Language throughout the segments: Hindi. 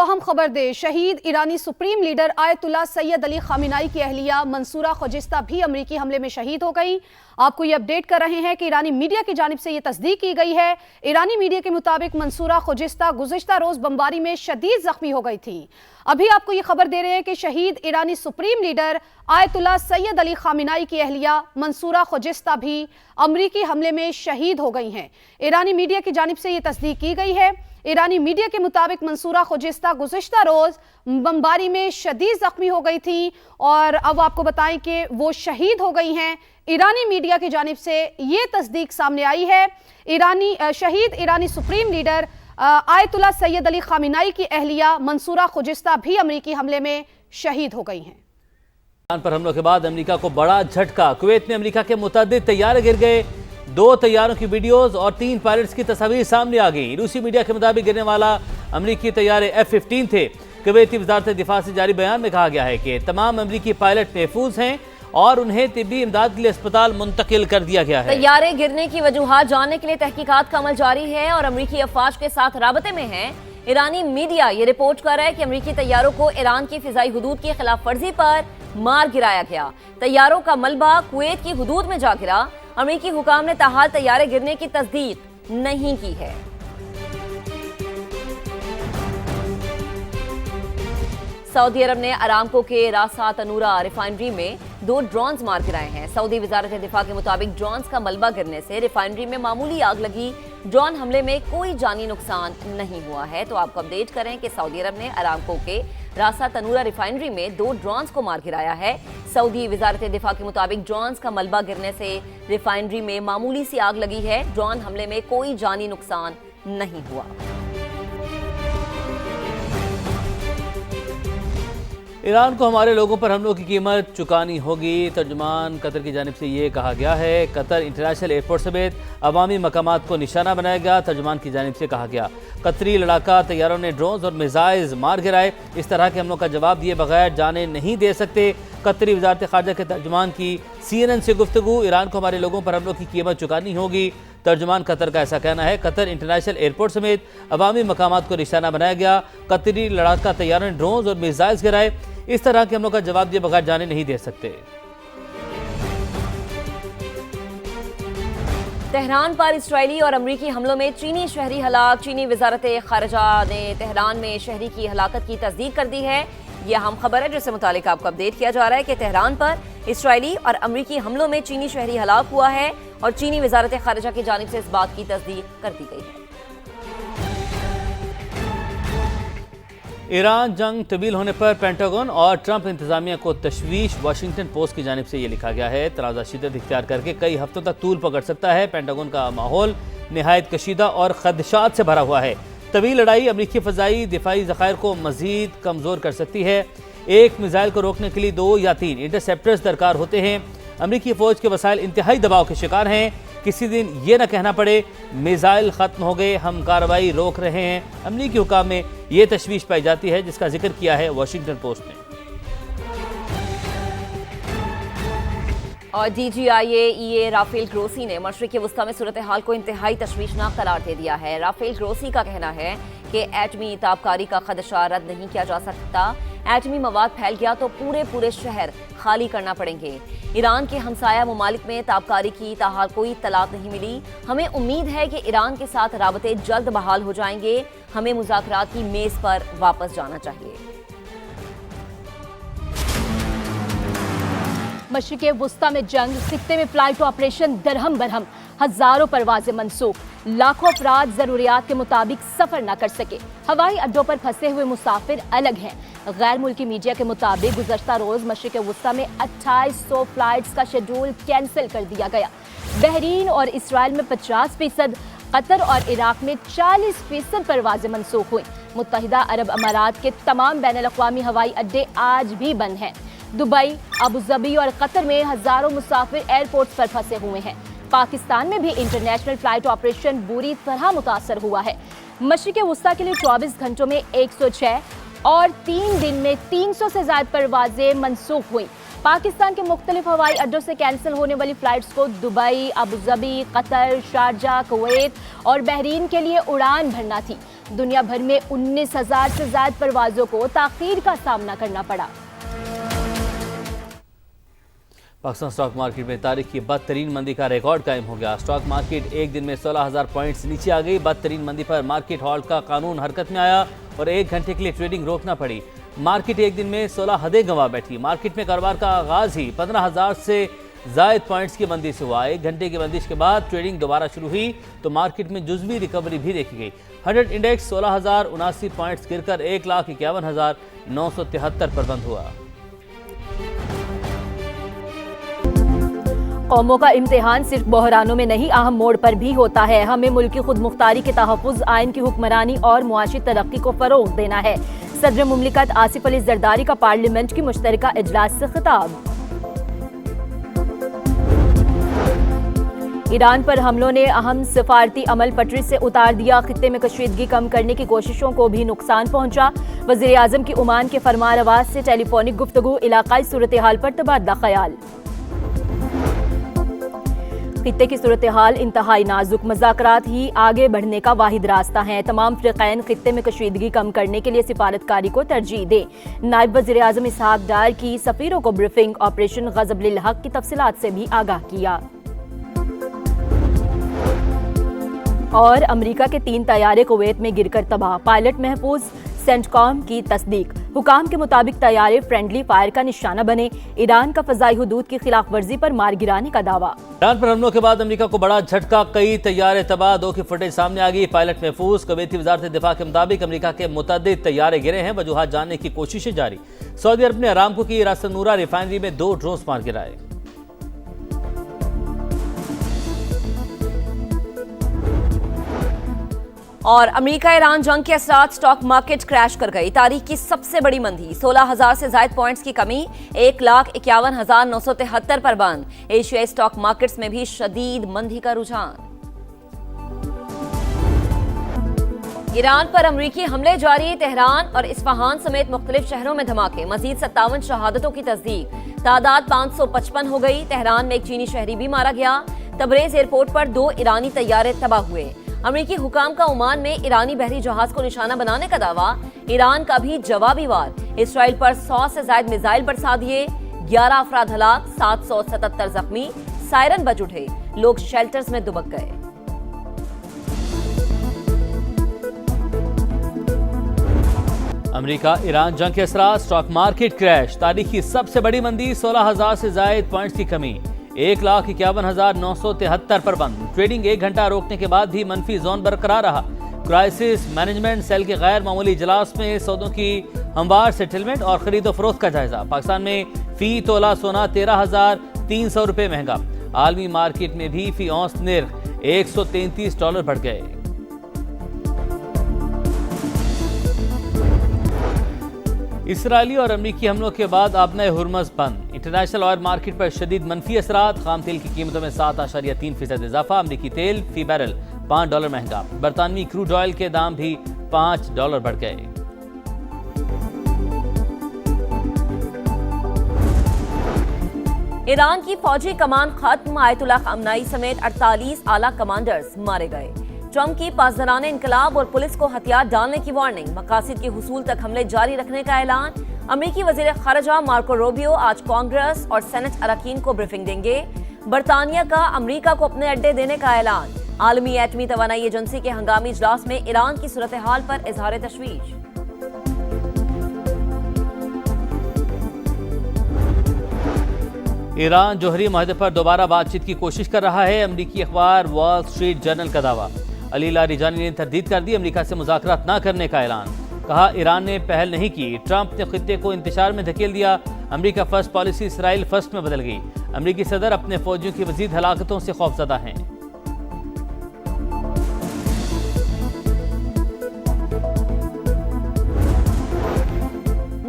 अहम खबर दे, शहीद ईरानी supreme leader Ayatollah Sayyed Ali Khamenei की अहलिया मंसूरा खुजिस्ता भी अमरीकी हमले में शहीद हो गई। आपको ये अपडेट कर रहे हैं कि ईरानी मीडिया की जानिब से ये तस्दीक की गई है। ईरानी मीडिया के मुताबिक मंसूरा खुजिस्ता गुज़िश्ता रोज बमबारी में शदीद जख्मी हो गई थी। अभी आपको ये खबर दे रहे हैं कि शहीद ईरानी supreme leader Ayatollah Sayyed Ali Khamenei की अहलिया मंसूरा खुजिस्ता भी अमरीकी हमले में शहीद हो गई हैं। ईरानी मीडिया की जानिब से ये तस्दीक की गई है। ईरानी मीडिया के मुताबिक मंसूरा खुजिस्ता गुज़िश्ता रोज बमबारी में शदीद जख्मी हो गई थी और अब आपको बताएं कि वो शहीद हो गई हैं। ईरानी मीडिया की जानिब से ये तस्दीक सामने आई है। शहीद ईरानी supreme leader Ayatollah Sayyed Ali Khamenei की अहलिया मंसूरा खुजिस्ता भी अमरीकी हमले में शहीद हो गई हैं। ईरान पर हमलों के बाद अमेरिका को बड़ा झटका। कुवैत में अमेरिका के मुतअद्दिद तैयारे गिर गए। 2 तैयारों की वीडियोस और 3 पायलट्स की तस्वीर सामने आ गई। रूसी मीडिया के मुताबिक गिरने वाला अमेरिकी तैयारे F-15 थे। कुवैती वजारत दिफा से जारी बयान में कहा गया है कि तमाम अमेरिकी पायलट महफूज हैं और उन्हें तिब्बी इमदाद के लिए अस्पताल मुंतकिल कर दिया गया है। तैयारे गिरने की वजूहात जानने के लिए तहकीकात का अमल जारी है और अमेरिकी अफवाज के साथ राबते में है। ईरानी मीडिया ये रिपोर्ट कर रहा है कि अमेरिकी तैयारों को ईरान की फिजाई हुदूद की खिलाफ वर्जी पर मार गिराया गया। तैयारों का मलबा कुवैत की हुदूद में जा गिरा। अमेरिकी हुकाम ने ताहाल तैयारे गिरने की तस्दीक नहीं की है। सऊदी अरब ने अरामको के रासा तनूरा रिफाइनरी में 2 ड्रोन्स मार गिराए हैं। सऊदी वजारत दिफा के मुताबिक ड्रोन्स का मलबा गिरने से रिफाइनरी में मामूली आग लगी। ड्रोन हमले में कोई जानी नुकसान नहीं हुआ है। तो आपको अपडेट करें कि सऊदी अरब ने अरामको के रासा तनूरा रिफाइनरी में 2 ड्रोन्स को मार गिराया है। सऊदी वजारत दिफा के मुताबिक ड्रोन्स का मलबा गिरने से रिफाइनरी में मामूली सी आग लगी है। ड्रोन हमले में कोई जानी नुकसान नहीं हुआ। ईरान को हमारे लोगों पर हमलों की कीमत चुकानी होगी। तर्जुमान कतर की जानिब से ये कहा गया है। कतर इंटरनेशनल एयरपोर्ट समेत अवामी मकामात को निशाना बनाया गया। तर्जुमान की जानिब से कहा गया कतरी लड़ाका तैयारों ने ड्रोन्स और मिसाइल्स मार गिराए। इस तरह के हमलों का जवाब दिए बगैर जाने नहीं दे सकते। कतरी वजारत खारजा के तर्जुमान की CNN से गुफ्तगू। ईरान को हमारे लोगों पर हमलों की कीमत चुकानी होगी। तर्जुमान कतर का ऐसा कहना है। कतर इंटरनेशनल एयरपोर्ट समेत अवामी मकामात को निशाना बनाया गया। कतरी लड़ाका तैयारों ने ड्रोन्स और मिसाइल्स गिराए। इस तरह के हमलों का जवाब दिए बगैर जाने नहीं दे सकते। तेहरान पर इस्राएली और अमरीकी हमलों में चीनी शहरी हलाक। चीनी वजारत खारजा ने तेहरान में शहरी की हलाकत की तस्दीक कर दी है। यह अहम खबर है जिससे मुतालिक आपको अपडेट किया जा रहा है कि तेहरान पर इस्राएली और अमरीकी हमलों में चीनी शहरी हलाक हुआ है और चीनी वजारत खारजा की जानिब से इस बात की तस्दीक कर दी गई है। ईरान जंग तवील होने पर पेंटागन और ट्रंप इंतजामिया को तशवीश। वाशिंगटन पोस्ट की जानिब से ये लिखा गया है। तनाज़ा शिद्दत इख्तियार करके कई हफ्तों तक तूल पकड़ सकता है। पेंटागन का माहौल निहायत कशीदा और खदशात से भरा हुआ है। तवील लड़ाई अमरीकी फ़ज़ाई दिफाई ज़खायर को मज़ीद कमज़ोर कर सकती है। एक मिसाइल को रोकने के लिए 2 या 3 इंटरसेप्टर्स दरकार होते हैं। अमरीकी फ़ौज के वसाइल इंतहाई दबाव के शिकार हैं। किसी दिन ये न कहना पड़े मिसाइल ख़त्म हो गए, हम कार्रवाई रोक रहे हैं। अमरीकी हुकाम में ये तशवीश पाई जाती है जिसका जिक्र किया है वाशिंगटन पोस्ट ने। और DGIA राफेल ग्रोसी ने मशरिक़ वस्ता में सूरत हाल को इंतहाई तशवीशनाक करार दे दिया है। राफेल ग्रोसी का कहना है कि एटमी ताबकारी का खदशा रद्द नहीं किया जा सकता। एटमी मवाद फैल गया तो पूरे शहर खाली करना पड़ेंगे। ईरान के हमसाया ममालिक में ताबकारी की ताहाल कोई इत्तलात नहीं मिली। हमें उम्मीद है कि ईरान के साथ राबते जल्द बहाल हो जाएंगे। हमें मुज़ाकरात की मेज़ पर वापस जाना चाहिए। मशरिक़े वुस्ता में जंग, सिक्ते में फ्लाइट ऑपरेशन दरहम बरहम, हजारों परवाजें मनसूख, लाखों अफराद जरूरियात के मुताबिक सफर न कर सके। हवाई अड्डों पर फंसे हुए मुसाफिर अलग हैं। गैर मुल्की मीडिया के मुताबिक गुज़श्ता रोज मशरिक़े वुस्ता में 2800 फ्लाइट्स का शेड्यूल कैंसिल कर दिया गया। बहरीन और इसराइल में 50%, कतर और इराक में 40% परवाजें मनसूख हुई। मुत्तहिदा अरब अमारात के तमाम बैनुल अक़वामी हवाई अड्डे आज भी बंद हैं। दुबई, अबू धाबी और कतर में हजारों मुसाफिर एयरपोर्ट्स पर फंसे हुए हैं। पाकिस्तान में भी इंटरनेशनल फ्लाइट ऑपरेशन बुरी तरह मुतासर हुआ है। मशरिक़े वुस्ता के लिए 24 घंटों में 106 और 3 दिन में 300 से ज़्यादा परवाजें मनसूख हुई। पाकिस्तान के मुख्तलिफ हवाई अड्डों से कैंसिल होने वाली फ़्लाइट्स को Dubai, Abu Dhabi, Qatar, Sharjah, Kuwait और बहरीन के लिए उड़ान भरना थी। दुनिया भर में 19,000 से ज्यादा परवाजों को ताखीर का सामना करना पड़ा। पाकिस्तान स्टॉक मार्केट में तारीख की बदतरीन मंदी का रिकॉर्ड कायम हो गया। स्टॉक मार्केट एक दिन में 16,000 पॉइंट्स नीचे आ गई। बदतरीन मंदी पर मार्केट हॉल्ट का कानून हरकत में आया और 1 घंटे के लिए ट्रेडिंग रोकना पड़ी। मार्केट एक दिन में 16 हदें गंवा बैठी। मार्केट में कारोबार का आगाज ही 15,000 से जायद पॉइंट्स की बंदी से हुआ। 1 घंटे की बंदिश के बाद ट्रेडिंग दोबारा शुरू हुई तो मार्केट में जुज़वी रिकवरी भी देखी गई। 100 इंडेक्स 16,079 पॉइंट्स गिरकर 1,51,973 पर बंद हुआ। कौमों का इम्तिहान सिर्फ बहरानों में नहीं, अहम मोड़ पर भी होता है। हमें मुल्क की खुद मुख्तारी के तहफ़्फ़ुज़, आइन की हुक्मरानी और मुआशी तरक्की को फ़रोग़ देना है। सदर मुमलिकत आसिफ अली जरदारी का पार्लियामेंट की मुश्तरका इजलास से खिताब। ईरान पर हमलों ने अहम सिफारती अमल पटरी से उतार दिया। खित्ते में कशीदगी कम करने की कोशिशों को भी नुकसान पहुंचा। वज़ीर आज़म की ओमान के फरमान रवाज से टेलीफोनिक गुफ्तगू, इलाकाई सूरत हाल पर तबादला ख्याल। खित्ते की सूरत हाल इंतहाई नाजुक, मुज़ाकरात ही आगे बढ़ने का वाहिद रास्ता है। तमाम फ़िरक़ैन खित्ते में कशीदगी कम करने के लिए सिफारतकारी को तरजीह दें। नायब वज़ीर आज़म इसहाक डार की सफ़ीरों को ब्रीफिंग, ऑपरेशन ग़ज़ब लिल हक़ की तफसीलात से भी आगाह किया। और अमेरिका के 3 तैयारे कुवैत में गिरकर तबाह, पायलट महफूज, सेंटकॉम की तस्दीक। हुकाम के मुताबिक तैयारे फ्रेंडली फायर का निशाना बने। ईरान का फ़ज़ाई हुदूद की खिलाफ वर्जी पर मार गिराने का दावा। ईरान पर हमलों के बाद अमेरिका को बड़ा झटका, कई तैयारे तबाह, 2 की फुटेज सामने आ गई। पायलट महफूज। कुवैती वज़ारत दिफा के मुताबिक अमेरिका के मुतअद्दिद तैयारे गिरे हैं। वजूहात जानने की कोशिशें जारी। सऊदी अरब ने अरामको की रास नूरा रिफाइनरी में 2 ड्रोन्स मार गिराए। और अमेरिका ईरान जंग के असरात, स्टॉक मार्केट क्रैश कर गई। तारीख की सबसे बड़ी मंदी, 16,000 से ज्यादा पॉइंट्स की कमी, 1,51,973 पर बंद। एशियाई स्टॉक मार्केट्स में भी शदीद मंदी का रुझान। ईरान पर अमरीकी हमले जारी, तेहरान और इस्फहान समेत मुख्तलिफ शहरों में धमाके। मजीद 57 शहादतों की तस्दीक, तादाद 555 हो गई। तेहरान में एक चीनी शहरी भी मारा गया। तबरेज एयरपोर्ट पर 2 ईरानी तैयारे तबाह हुए। अमेरिकी हुकाम का ओमान में ईरानी बहरी जहाज को निशाना बनाने का दावा। ईरान का भी जवाबी वार, इसराइल पर 100 से ज्यादा मिसाइल बरसा दिए। 11 अफराद हलाक, 777 जख्मी। सायरन बज उठे, लोग शेल्टर्स में दुबक गए। अमेरिका ईरान जंग के असरात, स्टॉक मार्केट क्रैश। तारीख की सबसे बड़ी मंदी, 16,000 से जायद पॉइंट्स की कमी, 1,51,973 पर बंद। ट्रेडिंग 1 घंटा रोकने के बाद भी मनफी जोन बरकरार रहा। क्राइसिस मैनेजमेंट सेल के गैर मामूली इजलास में सौदों की हमवार सेटलमेंट और खरीदो फरोख्त का जायजा। पाकिस्तान में फी तोला सोना 13,300 रुपये महंगा। आलमी मार्केट में भी फी औंस निर्ख $133 बढ़ गए। इसराइली और अमरीकी हमलों के बाद आबना हुर्मज़ बंद। इंटरनेशनल ऑयल मार्केट पर शदीद मनफी असरात। खाम तेल की कीमतों में 7.3% इजाफा। अमरीकी तेल फी बैरल $5 महंगा। बरतानवी क्रूड ऑयल के दाम भी $5 बढ़ गए। ईरान की फौजी कमान खत्म, आयतुल्लाह खामनाई समेत 48 आला कमांडर्स मारे गए। ट्रंप की पासदाराने इनकलाब और पुलिस को हथियार डालने की वार्निंग, मकासद के हुसूल तक हमले जारी रखने का ऐलान। अमेरिकी वजीर खारजा मार्को रूबियो आज कांग्रेस और सेनेट अरकान को ब्रीफिंग देंगे। बरतानिया का अमेरिका को अपने अड्डे देने का ऐलान। आलमी एटमी तवानाई एजेंसी के हंगामी इजलास में ईरान की सूरत हाल पर इजहार तशवीश। ईरान जोहरी माहदे पर दोबारा बातचीत की कोशिश कर रहा है। अमरीकी अखबार वॉल स्ट्रीट जर्नल का दावा। अली लारिजानी ने तरदीद कर दी। अमरीका से मुज़ाकरात न करने का ऐलान। कहा ईरान ने पहल नहीं की। ट्रंप ने खित्ते को इंतशार में धकेल दिया। अमरीका फर्स्ट पॉलिसी इसराइल फर्स्ट में बदल गई। अमरीकी सदर अपने फौजियों की मजीद हलाकतों से खौफजदा हैं।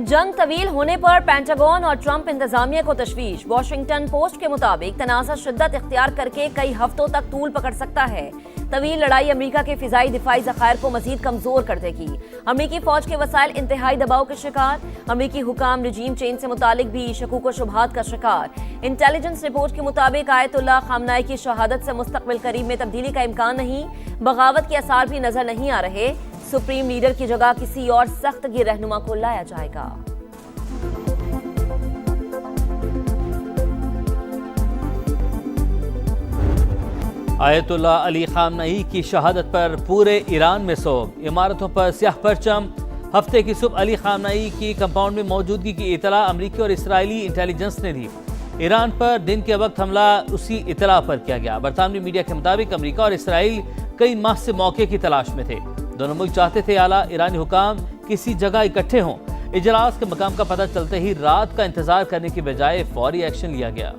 जंग तवील होने पर पेंटागन और ट्रंप इंतजामिया को तशवीश। वॉशिंगटन पोस्ट के मुताबिक तनाज़ा शिद्दत इख्तियार करके कई हफ्तों तक तूल पकड़ सकता है। तवील लड़ाई अमेरिका के फिजाई दिफाई ज़खायर को मजीद कमजोर कर देगी। अमेरिकी फौज के वसाइल इंतहाई दबाव के शिकार। अमेरिकी हुकाम रजीम चेंज से मुतालिक भी शकूक व शुबहात का शिकार। इंटेलिजेंस रिपोर्ट के मुताबिक आयतुल्लाह खामनाई की शहादत से मुस्तकबिल करीब में तब्दीली का इम्कान नहीं। बगावत के आसार भी नजर नहीं आ रहे। सुप्रीम लीडर की जगह किसी और सख्तगीर रहनुमा को लाया जाएगा। आयतुल्लाह अली खामनई की शहादत पर पूरे ईरान में सोग, इमारतों पर स्याह परचम। हफ्ते की सुबह अली खामनई की कंपाउंड में मौजूदगी की इतला अमरीकी और इसराइली इंटेलिजेंस ने दी। ईरान पर दिन के वक्त हमला उसी इतला पर किया गया। बरतानवी मीडिया के मुताबिक अमरीका और इसराइल कई माह से मौके की तलाश में थे। दोनों मुल्क चाहते थे आला ईरानी हुकाम किसी जगह इकट्ठे हों। इजलास के मकाम का पता चलते ही रात का इंतजार करने की बजाय फौरी एक्शन लिया गया।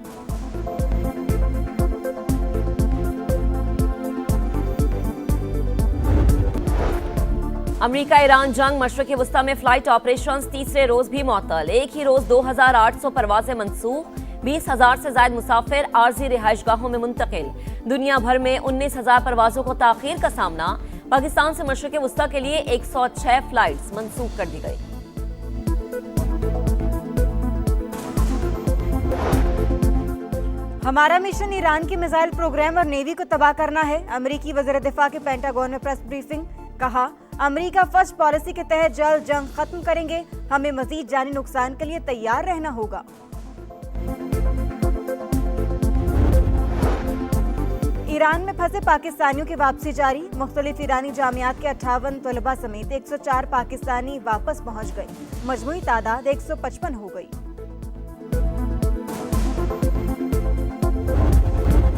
अमेरिका ईरान जंग मशरक़ वस्ता में फ्लाइट ऑपरेशंस तीसरे रोज भी मुअत्तल। एक ही रोज 2800 परवाजें मनसूख, 20,000 से ज्यादा मुसाफिर आर्जी रिहाइशगाहों में मुंतकिल। दुनिया भर में 19,000 परवाजों को ताखीर का सामना। पाकिस्तान से मशरक़ वस्ता के लिए 106 फ्लाइट्स मनसूख कर दी गई। हमारा मिशन ईरान के मिसाइल प्रोग्राम और नेवी को तबाह करना है। अमेरिकी वज़ीर दिफा के पेंटागन में प्रेस ब्रीफिंग। कहा, अमेरिका फर्स्ट पॉलिसी के तहत जल्द जंग खत्म करेंगे। हमें मजीद जानी नुकसान के लिए तैयार रहना होगा। ईरान में फंसे पाकिस्तानियों की वापसी जारी। मुख्तलिफ ईरानी जामियात के 58 तलबा समेत 104 पाकिस्तानी वापस पहुंच गए। मजमूई तादाद 155 हो गई।